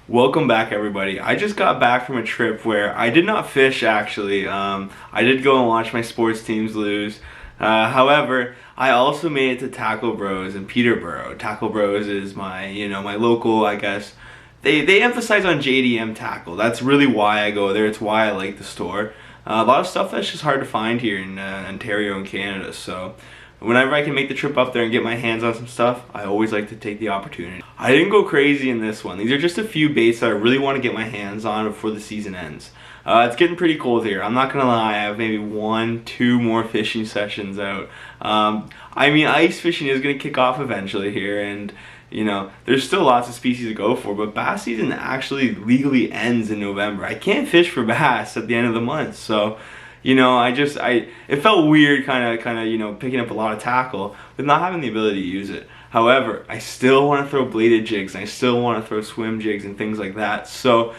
Welcome back, everybody. I just got back from a trip where I did not fish, actually. I did go and watch my sports teams lose. However, I also made it to Tackle Bros in Peterborough. Tackle Bros is my local, I guess. They emphasize on JDM tackle. That's really why I go there. It's why I like the store. A lot of stuff that's just hard to find here in Ontario and Canada. So whenever I can make the trip up there and get my hands on some stuff, I always like to take the opportunity. I didn't go crazy in this one. These are just a few baits that I really want to get my hands on before the season ends. It's getting pretty cold here. I'm not gonna lie, I have maybe 1-2 more fishing sessions out. I mean, ice fishing is gonna kick off eventually here, and you know, there's still lots of species to go for, but bass season actually legally ends in November. I can't fish for bass at the end of the month, so you know, it felt weird kind of, you know, picking up a lot of tackle with not having the ability to use it. However, I still want to throw bladed jigs, and I still want to throw swim jigs and things like that. So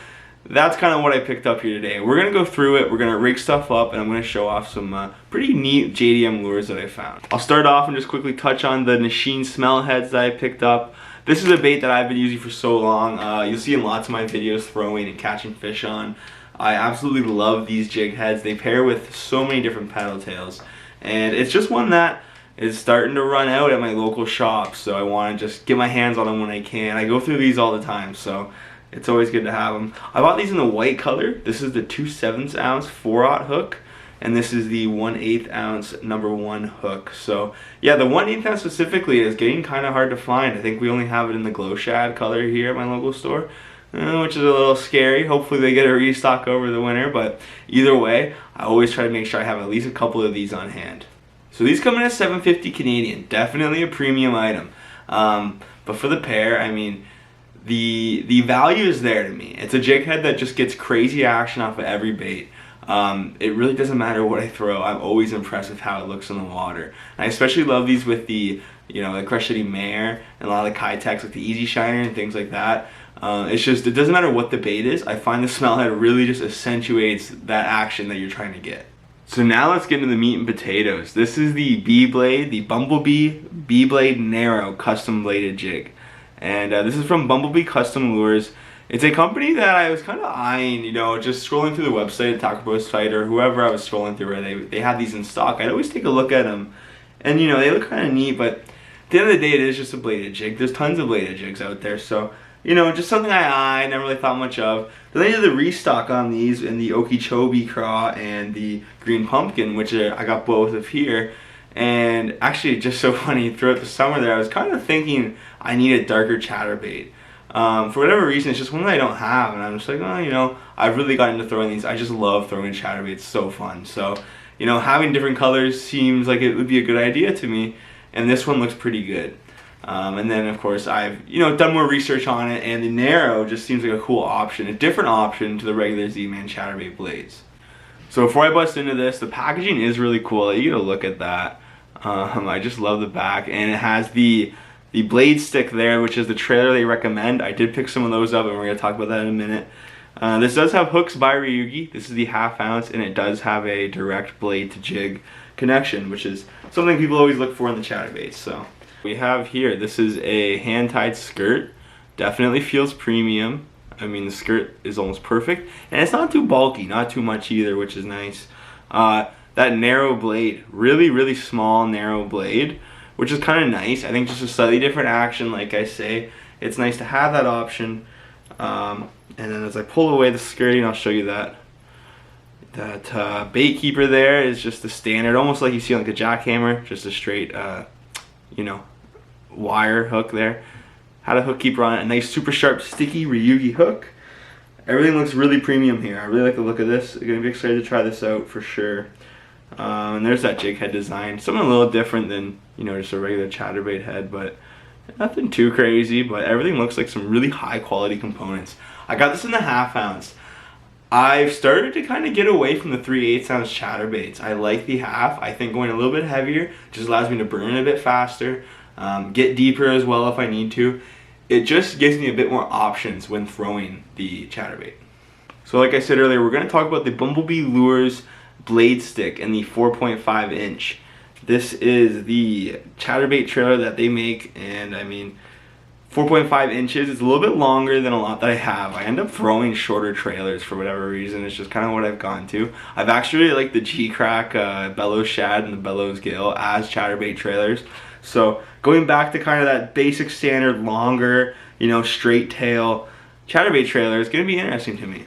that's kind of what I picked up here today. We're going to go through it, we're going to rig stuff up, and I'm going to show off some pretty neat JDM lures that I found. I'll start off and just quickly touch on the Nishine Smeltheads that I picked up. This is a bait that I've been using for so long. You'll see in lots of my videos throwing and catching fish on. I absolutely love these jig heads. They pair with so many different paddle tails, and it's just one that is starting to run out at my local shop, so I want to just get my hands on them when I can. I go through these all the time, so it's always good to have them. I bought these in the white color. This is the 2/7 ounce 4/0 hook, and this is the 1/8 ounce #1 hook. So yeah, the 1/8 ounce specifically is getting kind of hard to find. I think we only have it in the glow shad color here at my local store, which is a little scary. Hopefully they get a restock over the winter, but either way, I always try to make sure I have at least a couple of these on hand. So these come in at $7.50 Canadian, definitely a premium item. But for the pair, I mean, the value is there to me. It's a jig head that just gets crazy action off of every bait. It really doesn't matter what I throw. I'm always impressed with how it looks in the water. And I especially love these with the, you know, the Crush City Mare and a lot of the Kitechs like the Easy Shiner and things like that. It's just, it doesn't matter what the bait is. I find the Smelthead really just accentuates that action that you're trying to get. So now let's get into the meat and potatoes. This is the BBlade, the Bumblebee BBlade Narrow custom bladed jig. And this is from Bumblebee Custom Lures. It's a company that I was kind of eyeing, you know, just scrolling through the website, Tackle Bros site, or whoever I was scrolling through where they had these in stock. I'd always take a look at them, and you know, they look kind of neat, but at the end of the day, it is just a bladed jig. There's tons of bladed jigs out there, so you know, just something I never really thought much of. Then they did the restock on these in the Okeechobee Craw and the Green Pumpkin, which I got both of here. And actually, just so funny, throughout the summer there, I was kind of thinking I need a darker chatterbait. For whatever reason, it's just one that I don't have, and I'm just like, oh, you know, I've really gotten into throwing these. I just love throwing chatterbait. It's so fun. So, you know, having different colors seems like it would be a good idea to me, and this one looks pretty good. And then of course I've, you know, done more research on it, and the Narrow just seems like a cool option, a different option to the regular Z-Man chatterbait blades. So before I bust into this, the packaging is really cool. You get a look at that. I just love the back, and it has the blade stick there, which is the trailer they recommend. I did pick some of those up, and we're going to talk about that in a minute. This does have hooks by Ryugi. This is the 1/2 ounce, and it does have a direct blade to jig connection, which is something people always look for in the chatterbaits. So we have here, this is a hand-tied skirt. Definitely feels premium. I mean, the skirt is almost perfect, and it's not too bulky, not too much either, which is nice. That narrow blade, really small narrow blade, which is kind of nice. I think just a slightly different action, like I say. It's nice to have that option. And then as I pull away the skirting, I'll show you that bait keeper there is just the standard, almost like you see on like a jackhammer, just a straight you know, wire hook there. Had a hook keeper on it, a nice super sharp sticky Ryugi hook. Everything looks really premium here. I really like the look of this. I'm gonna be excited to try this out for sure. And there's that jig head design. Something a little different than, you know, just a regular chatterbait head, but nothing too crazy, but everything looks like some really high quality components. I got this in the 1/2 ounce. I've started to kind of get away from the 3/8 ounce chatterbaits. I like the 1/2. I think going a little bit heavier just allows me to burn a bit faster, get deeper as well if I need to. It just gives me a bit more options when throwing the chatterbait. So like I said earlier, we're going to talk about the Bumblebee Lures blade stick and the 4.5 inch. This is the chatterbait trailer that they make, and I mean, 4.5 inches. It's a little bit longer than a lot that I have. I end up throwing shorter trailers for whatever reason. It's just kind of what I've gone to. I've actually like the Geecrack Bellows Shad and the Bellows Gill as chatterbait trailers. So going back to kind of that basic standard longer, you know, straight tail chatterbait trailer is going to be interesting to me.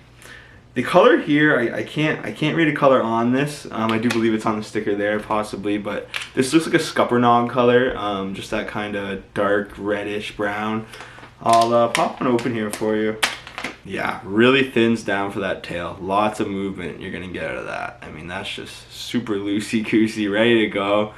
The color here, I can't read a color on this. I do believe it's on the sticker there, possibly, but this looks like a scuppernog color, just that kind of dark reddish brown. I'll pop one open here for you. Yeah, really thins down for that tail. Lots of movement you're gonna get out of that. I mean, that's just super loosey-goosey, ready to go.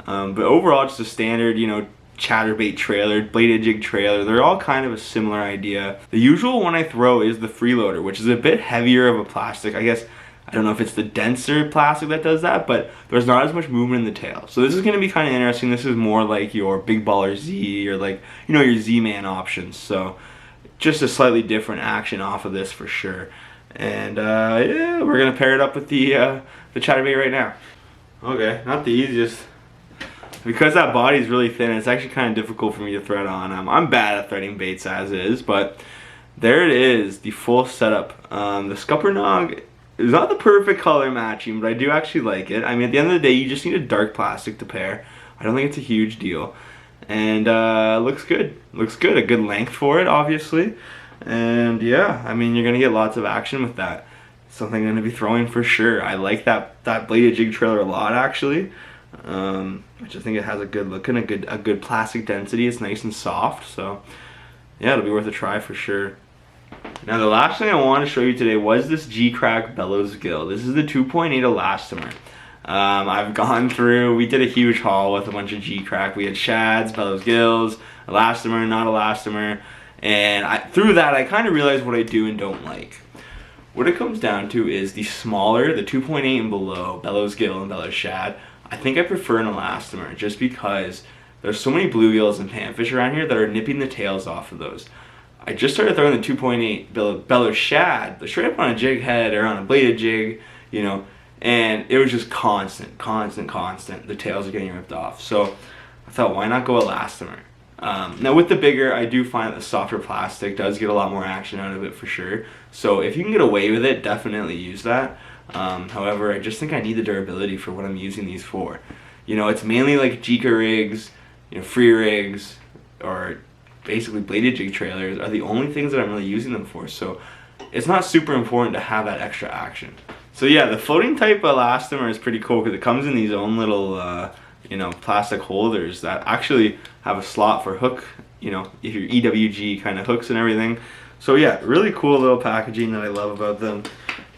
But overall, just a standard, you know, chatterbait trailer, bladed jig trailer. They're all kind of a similar idea. The usual one I throw is the freeloader, which is a bit heavier of a plastic. I guess, I don't know if it's the denser plastic that does that, but there's not as much movement in the tail. So this is going to be kind of interesting. This is more like your Big Baller Z or like, you know, your Z-Man options. So just a slightly different action off of this for sure. And yeah, we're going to pair it up with the chatterbait right now. Okay, not the easiest. Because that body is really thin, it's actually kind of difficult for me to thread on. I'm bad at threading baits as is, but there it is, the full setup. The scuppernog is not the perfect color matching, but I do actually like it. I mean, at the end of the day, you just need a dark plastic to pair. I don't think it's a huge deal. And looks good. Looks good. A good length for it, obviously. And yeah, I mean, you're going to get lots of action with that. Something I'm going to be throwing for sure. I like that bladed jig trailer a lot, actually. I just think it has a good look and a good plastic density. It's nice and soft, so yeah, it'll be worth a try for sure. Now the last thing I want to show you today was this Geecrack Bellows Gill. This is the 2.8 elastomer. I've gone through, we did a huge haul with a bunch of Geecrack. We had shads, Bellows Gills, elastomer, not elastomer, and through that I kind of realized what I do and don't like. What it comes down to is the smaller, the 2.8 and below, Bellows Gill and Bellows Shad, I think I prefer an elastomer just because there's so many bluegills and panfish around here that are nipping the tails off of those. I just started throwing the 2.8 Bellows Shad, but straight up on a jig head or on a bladed jig, you know, and it was just constant. The tails are getting ripped off. So I thought, why not go elastomer? Now with the bigger, I do find that the softer plastic does get a lot more action out of it for sure. So if you can get away with it, definitely use that. However, I just think I need the durability for what I'm using these for. You know, it's mainly like Geeka rigs, you know, free rigs, or basically bladed jig trailers are the only things that I'm really using them for. So it's not super important to have that extra action. So yeah, the floating type elastomer is pretty cool because it comes in these own little, you know, plastic holders that actually have a slot for hook, you know, if your EWG kind of hooks and everything. So yeah, really cool little packaging that I love about them.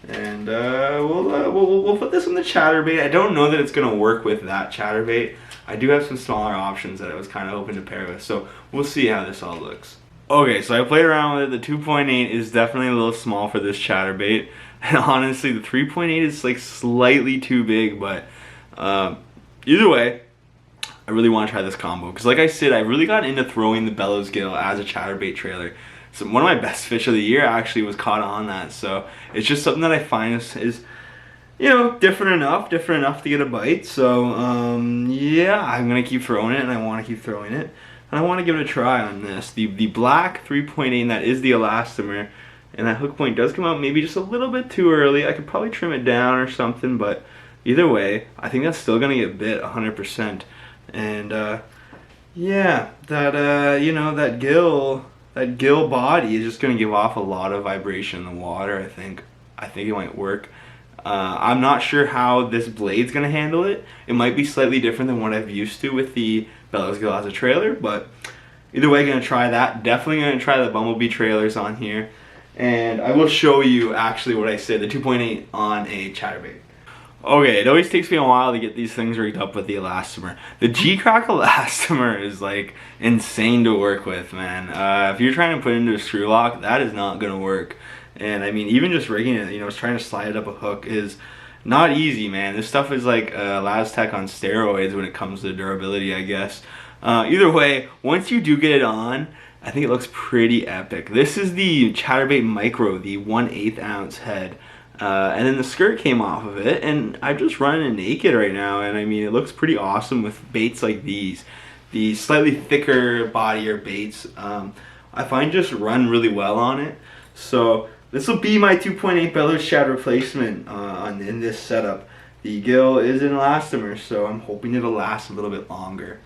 And we'll put this on the chatterbait. I don't know that it's gonna work with that chatterbait. I do have some smaller options that I was kind of hoping to pair with, so we'll see how this all looks. Okay, so I played around with it. The 2.8 is definitely a little small for this chatterbait, and honestly, the 3.8 is like slightly too big. But either way, I really want to try this combo because, like I said, I really got into throwing the Bellows Gill as a chatterbait trailer. So one of my best fish of the year actually was caught on that. So it's just something that I find is you know, different enough to get a bite. So yeah, I'm gonna keep throwing it, and I want to keep throwing it, and I want to give it a try on this. The black 3.8, and that is the elastomer, and that hook point does come out maybe just a little bit too early. I could probably trim it down or something, but either way, I think that's still gonna get bit 100%. And yeah, that you know, that gill body is just gonna give off a lot of vibration in the water. I think it might work. I'm not sure how this blade's gonna handle it. It might be slightly different than what I've used to with the Bellows Gill as a trailer, but either way, gonna try that. Definitely gonna try the Bumblebee trailers on here, and I will show you actually what I said, the 2.8 on a chatterbait. Okay, it always takes me a while to get these things rigged up with the elastomer. The Geecrack elastomer is like insane to work with, man. If you're trying to put it into a screw lock, that is not gonna work. And I mean, even just rigging it, you know, trying to slide it up a hook is not easy, man. This stuff is like Lastech on steroids when it comes to durability, I guess. Either way, once you do get it on, I think it looks pretty epic. This is the Chatterbait Micro, the 1/8 ounce head. And then the skirt came off of it, and I'm just running it naked right now, and I mean, it looks pretty awesome with baits like these. the slightly thicker bodier baits, I find just run really well on it. So this will be my 2.8 Bellows shad replacement in this setup. The gill is an elastomer, so I'm hoping it'll last a little bit longer.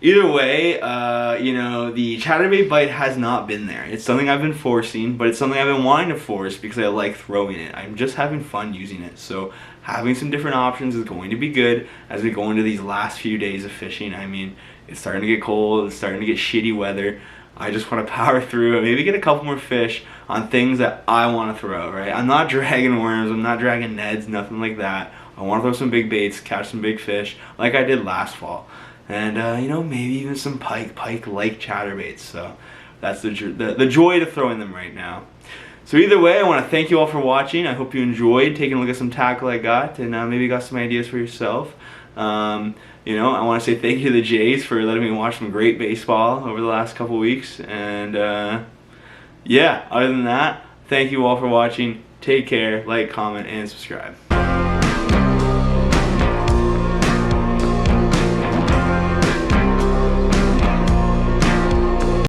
Either way, you know, the chatterbait bite has not been there. It's something I've been forcing, but it's something I've been wanting to force because I like throwing it. I'm just having fun using it. So having some different options is going to be good as we go into these last few days of fishing. I mean, it's starting to get cold, it's starting to get shitty weather. I just want to power through and maybe get a couple more fish on things that I want to throw, right? I'm not dragging worms, I'm not dragging neds, nothing like that. I want to throw some big baits, catch some big fish like I did last fall. And you know, maybe even some pike-like chatterbaits. So that's the joy to throwing them right now. So either way, I want to thank you all for watching. I hope you enjoyed taking a look at some tackle I got, and maybe got some ideas for yourself. You know, I want to say thank you to the Jays for letting me watch some great baseball over the last couple weeks. And yeah, other than that, thank you all for watching. Take care, like, comment, and subscribe.